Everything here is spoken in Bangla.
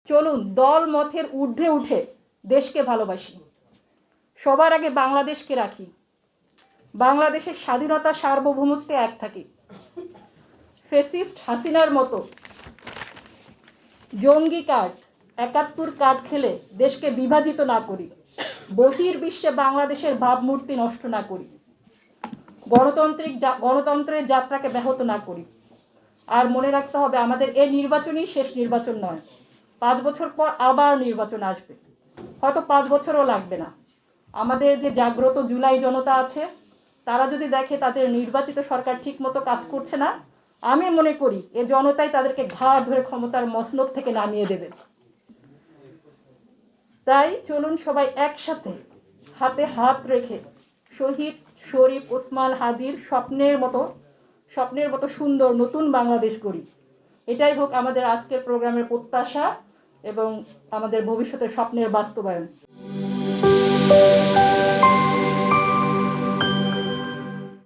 চলুন দল মতের ঊর্ধ্বে উঠে দেশকে ভালোবাসি, সবার আগে বাংলাদেশকে রাখি, বাংলাদেশের স্বাধীনতা সার্বভৌমত্বে এক থাকি। ফেসিস্ট হাসিনার মতো জঙ্গি কার্ড ৭১ কার্ড খেলে দেশকে বিভাজিত না করি, বহির্বিশ্বে বাংলাদেশের ভাবমূর্তি নষ্ট না করি, গণতন্ত্রের যাত্রাকে ব্যাহত না করি। আর মনে রাখতে হবে, আমাদের এই নির্বাচনই শেষ নির্বাচন নয়। 5 বছর পর আবার নির্বাচন আসবে, হয়তো 5 বছরও লাগবে না। আমাদের যে জাগ্রত জুলাই জনতা আছে, তারা যদি দেখে তাদের নির্বাচিত সরকার ঠিকমতো কাজ করছে না, আমি মনে করি এ জনতাই তাদেরকে ঘাড় ধরে ক্ষমতার মসনদ থেকে নামিয়ে দেবে। তাই চলুন সবাই একসাথে হাতে হাত রেখে শহীদ শরীফ ওসমান হাদির স্বপ্নের মতো সুন্দর নতুন বাংলাদেশ গড়ি। এটাই হোক আমাদের আজকের প্রোগ্রামের প্রত্যাশা এবং আমাদের ভবিষ্যতের স্বপ্নের বাস্তবায়ন।